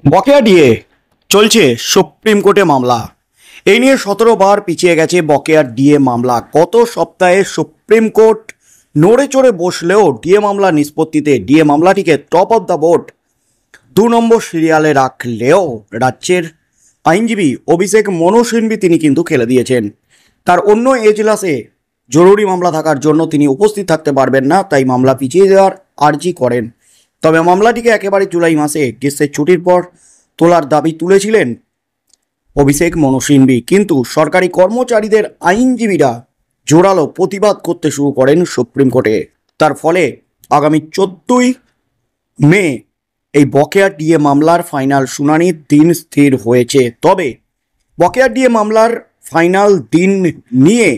বকেয়া ডিএ চলছে সুপ্রিম কোর্টে মামলা। এই নিয়ে 17 বার পিছিয়ে গেছে বকেয়া ডিএ মামলা। গত সপ্তাহে সুপ্রিম কোর্ট নড়ে চড়ে বসলেও ডিএ মামলা নিষ্পত্তিতে ডিএ মামলাটিকে টপ অফ দ্য বোর্ড 2 নম্বর সিরিয়ালে রাখলেও রাজ্যের আইনজীবী অভিষেক মনু সিংভি তিনি কিন্তু খেলে দিয়েছেন। তার অন্য এজলাসে জরুরি মামলা থাকার জন্য তিনি উপস্থিত থাকতে পারবেন না, তাই মামলা পিছিয়ে দেওয়ার আর্জি করেন। তবে মামলাটিকে একেবারে জুলাই মাসে গ্রীষ্মের ছুটির পর তোলার দাবি তুলেছিলেন অভিষেক মনু সিংভি, কিন্তু সরকারি কর্মচারীদের আইনজীবীরা জোরালো প্রতিবাদ করতে শুরু করেন সুপ্রিম কোর্টে। তার ফলে আগামী 14ই মে এই বকেয়া ডিএ মামলার ফাইনাল শুনানির দিন স্থির হয়েছে। তবে বকেয়া ডিএ মামলার ফাইনাল দিন নিয়ে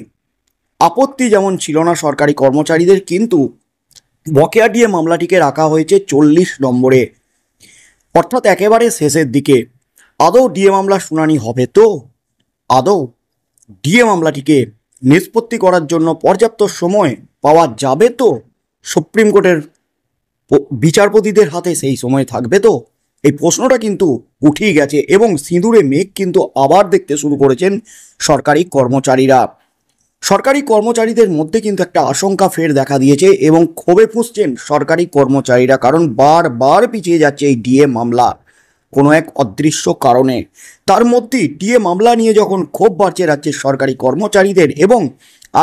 আপত্তি যেমন ছিল না সরকারি কর্মচারীদের, কিন্তু বকেয়া ডিএ মামলাটিকে রাখা হয়েছে 40 নম্বরে, অর্থাৎ একেবারে শেষের দিকে। আদৌ ডিএ মামলার শুনানি হবে তো? আদৌ ডিএ মামলাটিকে নিষ্পত্তি করার জন্য পর্যাপ্ত সময় পাওয়া যাবে তো? সুপ্রিম কোর্টের বিচারপতিদের হাতে সেই সময় থাকবে তো? এই প্রশ্নটা কিন্তু উঠেই গেছে এবং সিঁদুরে মেঘ কিন্তু আবার দেখতে শুরু করেছেন সরকারি কর্মচারীরা। সরকারি কর্মচারীদের মধ্যে কিন্তু একটা আশঙ্কা ফের দেখা দিয়েছে এবং ক্ষোভে ফুঁসছেন সরকারি কর্মচারীরা, কারণ বারবার পিছিয়ে যাচ্ছে এই ডিএ মামলা কোনো এক অদৃশ্য কারণে। তার মধ্যেই ডিএ মামলা নিয়ে যখন ক্ষোভ বাড়ছে রাজ্যের সরকারি কর্মচারীদের, এবং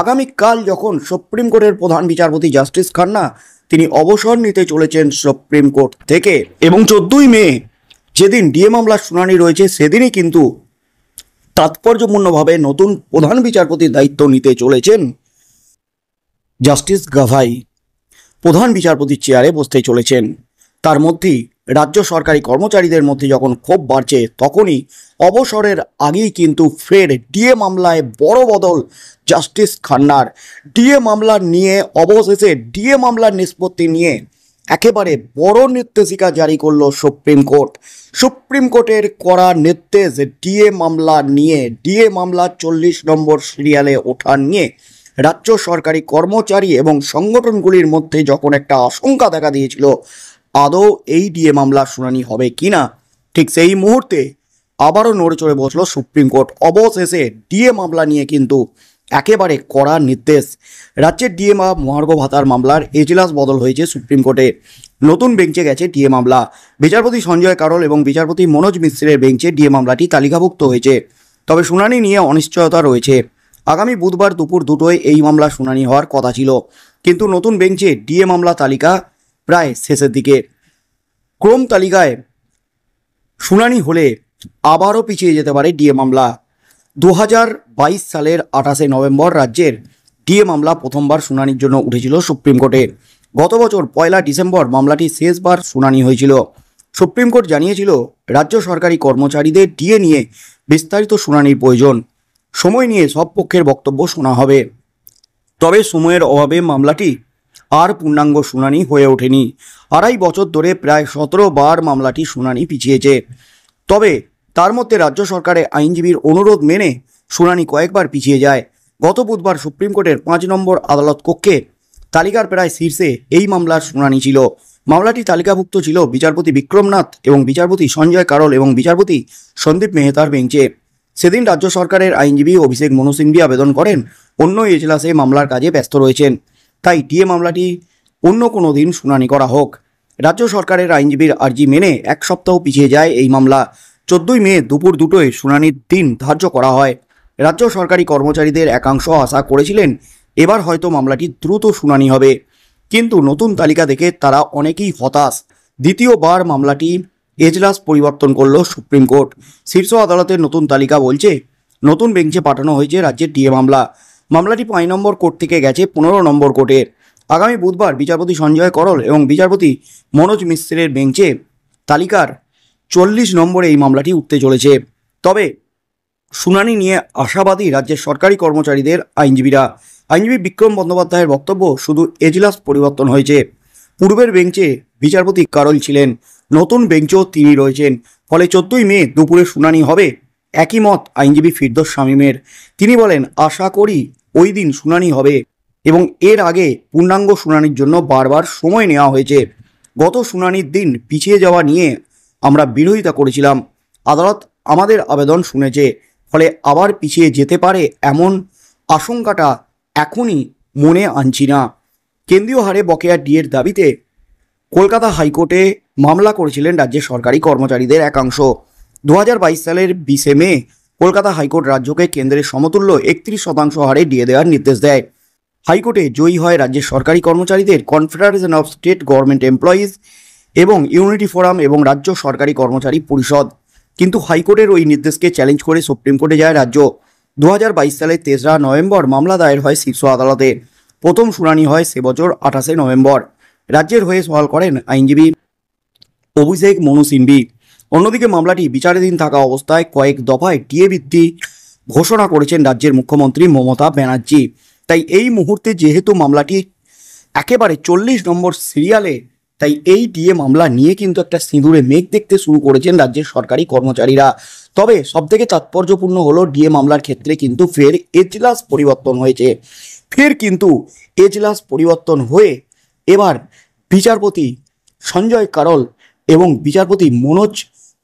আগামীকাল যখন সুপ্রিম কোর্টের প্রধান বিচারপতি জাস্টিস খান্না তিনি অবসর নিতে চলেছেন সুপ্রিম কোর্ট থেকে, এবং 14ই মে যেদিন ডিএ মামলার শুনানি রয়েছে সেদিনই কিন্তু তাৎপর্যপূর্ণভাবে নতুন প্রধান বিচারপতির দায়িত্ব নিতে চলেছেন জাস্টিস গাভাই। প্রধান বিচারপতির চেয়ারে বসতে চলেছেন। তার মধ্যেই রাজ্য সরকারি কর্মচারীদের মধ্যে যখন ক্ষোভ বাড়ছে, তখনই অবসরের আগেই কিন্তু ফের ডিএ মামলায় বড় বদল জাস্টিস খান্নার। ডিএ মামলা নিয়ে অবশেষে ডিএ মামলার নিষ্পত্তি নিয়ে একেবারে বড় নির্দেশিকা জারি করলো সুপ্রিম কোর্ট। সুপ্রিম কোর্টের করা নির্দেশ ডিএ মামলা নিয়ে, ডিএ মামলা 40 নম্বর সিরিয়ালে ওঠা নিয়ে রাজ্য সরকারি কর্মচারী এবং সংগঠনগুলির মধ্যে যখন একটা আশঙ্কা দেখা দিয়েছিল আদৌ এই ডিএ মামলার শুনানি হবে কিনা, ঠিক সেই মুহূর্তে আবারও নড়ে চড়ে বসলো সুপ্রিম কোর্ট। অবশেষে ডিএ মামলা নিয়ে কিন্তু একেবারে কড়া নির্দেশ। রাজ্যের ডিএ মহার্ঘ ভাতার মামলার এজলাস বদল হয়েছে সুপ্রিম কোর্টে। নতুন বেঞ্চে গেছে ডিএ মামলা। বিচারপতি সঞ্জয় কারোল এবং বিচারপতি মনোজ মিশ্রের বেঞ্চে ডিএ মামলাটি তালিকাভুক্ত হয়েছে। তবে শুনানি নিয়ে অনিশ্চয়তা রয়েছে। আগামী বুধবার দুপুর 2টোয় এই মামলা শুনানি হওয়ার কথা ছিল, কিন্তু নতুন বেঞ্চে ডিএ মামলা তালিকা প্রায় শেষের দিকে। ক্রম তালিকায় শুনানি হলে আবারও পিছিয়ে যেতে পারে ডিএ মামলা। 2022 সালের 28শে নভেম্বর রাজ্যের ডিএ মামলা প্রথমবার শুনানির জন্য উঠেছিল সুপ্রিম কোর্টে। গত বছর 1 ডিসেম্বর মামলাটি শেষবার শুনানি হয়েছিল। সুপ্রিম কোর্ট জানিয়েছিল রাজ্য সরকারি কর্মচারীদের ডিএ নিয়ে বিস্তারিত শুনানির প্রয়োজন। সময় নিয়ে সব পক্ষের বক্তব্য শোনা হবে। তবে সময়ের অভাবে মামলাটি আর পূর্ণাঙ্গ শুনানি হয়ে ওঠেনি। 2.5 বছর ধরে প্রায় 17 বার মামলাটি শুনানি পিছিয়েছে। তবে তার মধ্যে রাজ্য সরকারের আইনজীবীর অনুরোধ মেনে শুনানি কয়েকবার পিছিয়ে যায়। গত বুধবার সুপ্রিম কোর্টের 5 নম্বর আদালত কক্ষে তালিকার প্রায় শীর্ষে এই মামলার শুনানি ছিল। মামলাটি তালিকাভুক্ত ছিল বিচারপতি বিক্রমনাথ এবং বিচারপতি সঞ্জয় কারোল এবং বিচারপতি সন্দীপ মেহতার বেঞ্চে। সেদিন রাজ্য সরকারের আইনজীবী অভিষেক মনু সিংভি আবেদন করেন অন্য এজলাসে মামলার কাজে ব্যস্ত রয়েছেন, তাই ডিএ মামলাটি অন্য কোনো দিন শুনানি করা হোক। রাজ্য সরকারের আইনজীবীর আর্জি মেনে 1 সপ্তাহ পিছিয়ে যায় এই মামলা। 14ই মে দুপুর 2টোয় শুনানির দিন ধার্য করা হয়। রাজ্য সরকারি কর্মচারীদের একাংশ আশা করেছিলেন এবার হয়তো মামলাটি দ্রুত শুনানি হবে, কিন্তু নতুন তালিকা দেখে তারা অনেকেই হতাশ। দ্বিতীয়বার মামলাটি এজলাস পরিবর্তন করল সুপ্রিম কোর্ট। শীর্ষ আদালতের নতুন তালিকা বলছে নতুন বেঞ্চে পাঠানো হয়েছে রাজ্যের ডিএ মামলা। মামলাটি 5 নম্বর কোর্ট থেকে গেছে 15 নম্বর কোর্টে। আগামী বুধবার বিচারপতি সঞ্জয় করল এবং বিচারপতি মনোজ মিশ্রের বেঞ্চে তালিকার 40 নম্বরে এই মামলাটি উঠতে চলেছে। তবে শুনানি নিয়ে আশাবাদী রাজ্যের সরকারি কর্মচারীদের আইনজীবীরা। আইনজীবী বিক্রম বন্দ্যোপাধ্যায়ের বক্তব্য, শুধু এজলাস পরিবর্তন হয়েছে। পূর্বের বেঞ্চে বিচারপতি কারোল ছিলেন, নতুন বেঞ্চেও তিনি রয়েছেন, ফলে 14ই মে দুপুরে শুনানি হবে। একই মত আইনজীবী ফিরদৌস শামীমের। তিনি বলেন, আশা করি ওই দিন শুনানি হবে এবং এর আগে পূর্ণাঙ্গ শুনানির জন্য বারবার সময় নেওয়া হয়েছে। গত শুনানির দিন পিছিয়ে যাওয়া নিয়ে আমরা বিরোধিতা করেছিলাম। আদালত আমাদের আবেদন শুনেছে, ফলে আবার পিছিয়ে যেতে পারে এমন আশঙ্কাটা এখনই মনে আনছি না। কেন্দ্রীয় হারে বকেয়া ডিএর দাবিতে কলকাতা হাইকোর্টে মামলা করেছিলেন রাজ্যের সরকারি কর্মচারীদের একাংশ। 2022 সালের 20 মে কলকাতা হাইকোর্ট রাজ্যকে কেন্দ্রের সমতুল্য 31% হারে ডিএ দেওয়ার নির্দেশ দেয়। হাইকোর্টে জয়ী হয় রাজ্যের সরকারি কর্মচারীদের confederation of state government employees এবং ইউনিটি ফোরাম এবং রাজ্য সরকারি কর্মচারী পরিষদ। কিন্তু হাইকোর্টের ওই নির্দেশকে চ্যালেঞ্জ করে সুপ্রিম কোর্টে যায় রাজ্য। 2022 সালের 3রা নভেম্বর মামলা দায়ের হয় শীর্ষ আদালতে। প্রথম শুনানি হয় সে বছর 28শে নভেম্বর। রাজ্যের হয়ে সওয়াল করেন আইনজীবী অভিষেক মনু সিংভি। অন্যদিকে মামলাটি বিচারাধীন থাকা অবস্থায় কয়েক দফায় ডিএ বৃদ্ধি ঘোষণা করেছেন রাজ্যের মুখ্যমন্ত্রী মমতা ব্যানার্জি। তাই এই মুহূর্তে যেহেতু মামলাটি একেবারে 40 নম্বর সিরিয়ালে, তাই এই ডিএ মামলা নিয়ে কিন্তু একটা সিঁদুরে মেঘ দেখতে শুরু করেছেন রাজ্যের সরকারি কর্মচারীরা। তবে সবথেকে তাৎপর্যপূর্ণ হলো ডিএ মামলার ক্ষেত্রে কিন্তু ফের এজলাস পরিবর্তন হয়েছে। ফের কিন্তু এজলাস পরিবর্তন হয়ে এবার বিচারপতি সঞ্জয় কারল এবং বিচারপতি মনোজ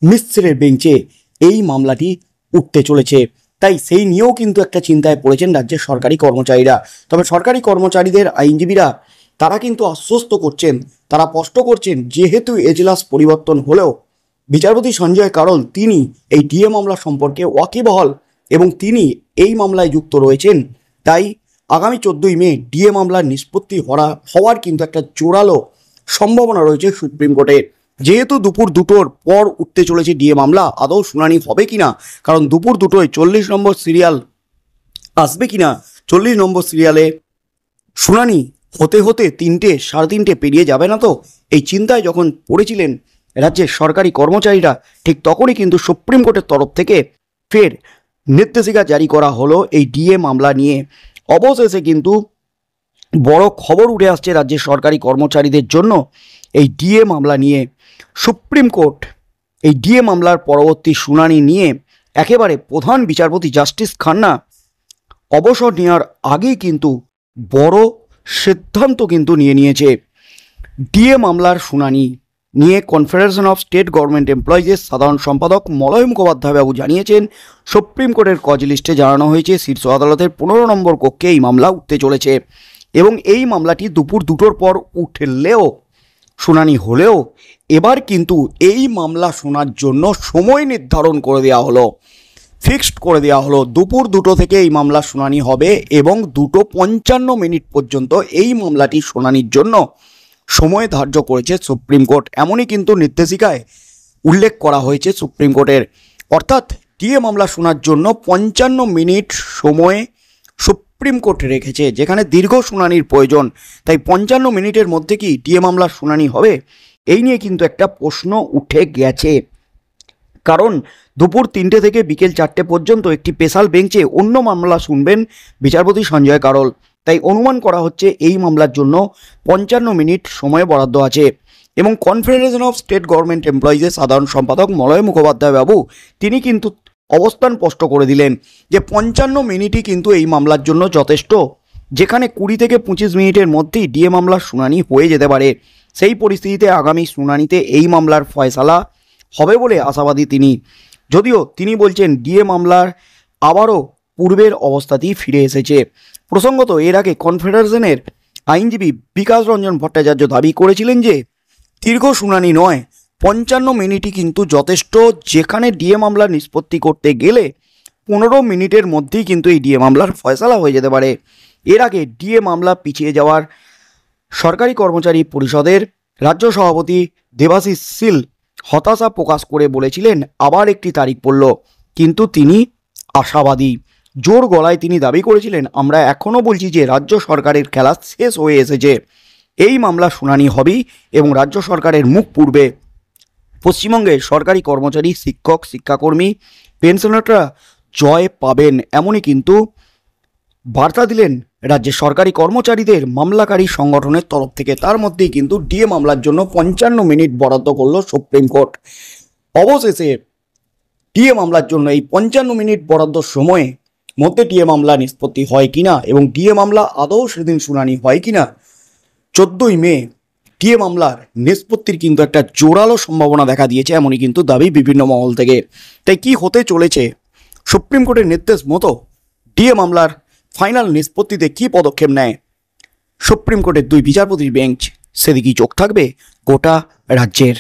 মিশ্রের বেঞ্চে এই মামলাটি উঠতে চলেছে। তাই সেই নিয়েও কিন্তু একটা চিন্তায় পড়েছেন রাজ্যের সরকারি কর্মচারীরা। তবে সরকারি কর্মচারীদের আইনজীবীরা তারা কিন্তু আশ্বস্ত করছেন, তারা স্পষ্ট করছেন, যেহেতু এজলাস পরিবর্তন হলেও বিচারপতি সঞ্জয় কারল তিনি এই ডিএ মামলা সম্পর্কে ওয়াকিবহাল এবং তিনি এই মামলায় যুক্ত রয়েছেন। তাই আগামী 14ই মে ডিএ মামলার নিষ্পত্তি হওয়ার কিন্তু একটা জোরালো সম্ভাবনা রয়েছে সুপ্রিম কোর্টে। যেহেতু দুপুর 2টোর পর উঠতে চলেছে ডিএ মামলা, আদৌ শুনানি হবে কিনা, কারণ দুপুর 2টোয় 40 নম্বর সিরিয়াল আসবে কিনা, 40 নম্বর সিরিয়ালে শুনানি হতে হতে 3টে 3:30 পেরিয়ে যাবে না তো, এই চিন্তায় যখন পড়েছিলেন রাজ্যের সরকারি কর্মচারীরা, ঠিক তখনই কিন্তু সুপ্রিম কোর্টের তরফ থেকে ফের নির্দেশিকা জারি করা হলো এই ডিএ মামলা নিয়ে। অবশেষে কিন্তু বড় খবর উঠে আসছে রাজ্যের সরকারি কর্মচারীদের জন্য এই ডিএ মামলা নিয়ে। সুপ্রিম কোর্ট এই ডিএ মামলার পরবর্তী শুনানি নিয়ে একেবারে প্রধান বিচারপতি জাস্টিস খান্না অবসর নেওয়ার আগেই কিন্তু বড় সিদ্ধান্ত কিন্তু নিয়েছে। ডিএ মামলার শুনানি নিয়ে কনফেডারেশন অফ স্টেট গভর্নমেন্ট এমপ্লয়িজের সাধারণ সম্পাদক মলয় মুখোপাধ্যায় বাবু জানিয়েছেন, সুপ্রিম কোর্টের কজ লিস্টে জানানো হয়েছে শীর্ষ আদালতের 15 নম্বর কক্ষে এই মামলা উঠতে চলেছে এবং এই মামলাটি দুপুর 2টোর পর উঠলেও শুনানি হলেও এবার কিন্তু এই মামলা শোনার জন্য সময় নির্ধারণ করে দেওয়া হলো, ফিক্সড করে দেওয়া হলো। দুপুর 2টো থেকে এই মামলা শুনানি হবে এবং 2:55 পর্যন্ত এই মামলাটি শুনানির জন্য সময় ধার্য করেছে সুপ্রিম কোর্ট। এমনই কিন্তু নির্দেশিকায় উল্লেখ করা হয়েছে সুপ্রিম কোর্টের। অর্থাৎ ডিএ মামলা শোনার জন্য 55 মিনিট সময় সুপ্রিম কোর্ট রেখেছে, যেখানে দীর্ঘ শুনানির প্রয়োজন। তাই 55 মিনিটের মধ্যে কি ডিএ মামলার শুনানি হবে, এই নিয়ে কিন্তু একটা প্রশ্ন উঠে গেছে। কারণ দুপুর 3টে থেকে বিকেল 4টে পর্যন্ত একটি স্পেশাল বেঞ্চে অন্য মামলা শুনবেন বিচারপতি সঞ্জয় কারল। তাই অনুমান করা হচ্ছে এই মামলার জন্য 55 মিনিট সময় বরাদ্দ আছে। এবং কনফেডারেশন অফ স্টেট গভর্নমেন্ট এমপ্লয়িজের সাধারণ সম্পাদক মলয় মুখোপাধ্যায় বাবু তিনি কিন্তু অবস্থান স্পষ্ট করে দিলেন যে 55 মিনিটই কিন্তু এই মামলার জন্য যথেষ্ট, যেখানে 20 থেকে 25 মিনিটের মধ্যেই ডিএ মামলার শুনানি হয়ে যেতে পারে। সেই পরিস্থিতিতে আগামী শুনানিতে এই মামলার ফয়সালা হবে বলে আশাবাদী তিনি। যদিও তিনি বলছেন ডিএ মামলার আবারও পূর্বের অবস্থাতেই ফিরে এসেছে। প্রসঙ্গত এর আগে কনফেডারেশনের আইনজীবী বিকাশ রঞ্জন ভট্টাচার্য দাবি করেছিলেন যে দীর্ঘ শুনানি নয়, 55 মিনিটই কিন্তু যথেষ্ট, যেখানে ডিএ মামলা নিষ্পত্তি করতে গেলে 15 মিনিটের মধ্যেই কিন্তু এই ডিএ মামলার ফয়সালা হয়ে যেতে পারে। এর আগে ডিএ মামলা পিছিয়ে যাওয়ার সরকারি কর্মচারী পরিষদের রাজ্য সভাপতি দেবাশিস শীল হতাশা প্রকাশ করে বলেছিলেন আবার একটি তারিখ পড়ল, কিন্তু তিনি আশাবাদী। জোর গলায় তিনি দাবি করেছিলেন, আমরা এখনও বলছি যে রাজ্য সরকারের খেলা শেষ হয়ে এসেছে, এই মামলা শুনানি হবেই এবং রাজ্য সরকারের মুখ পুড়বে। পশ্চিমবঙ্গে সরকারি কর্মচারী, শিক্ষক, শিক্ষাকর্মী, পেনশনাররা জয় পাবেন, এমনই কিন্তু বার্তা দিলেন রাজ্যের সরকারি কর্মচারীদের মামলাকারী সংগঠনের তরফ থেকে। তার মধ্যেই কিন্তু ডিএ মামলার জন্য 55 মিনিট বরাদ্দ করলো সুপ্রিম কোর্ট। অবশেষে ডিএ মামলার জন্য এই 55 মিনিট বরাদ্দ সময়ে মধ্যে ডিএ মামলা নিষ্পত্তি হয় কিনা এবং ডিএ মামলা আদৌ সেদিন শুনানি হয় কিনা 14ই মে ডিএ মামলার নিষ্পত্তির কিন্তু একটা জোরালো সম্ভাবনা দেখা দিয়েছে, এমনই কিন্তু দাবি বিভিন্ন মহল থেকে। তাই কি হতে চলেছে, সুপ্রিম কোর্টের নির্দেশ মতো ডিএ মামলার ফাইনাল নিষ্পত্তিতে কি পদক্ষেপ নেয় সুপ্রিম কোর্টের দুই বিচারপতির বেঞ্চ, সেদিকেই চোখ থাকবে গোটা রাজ্যের।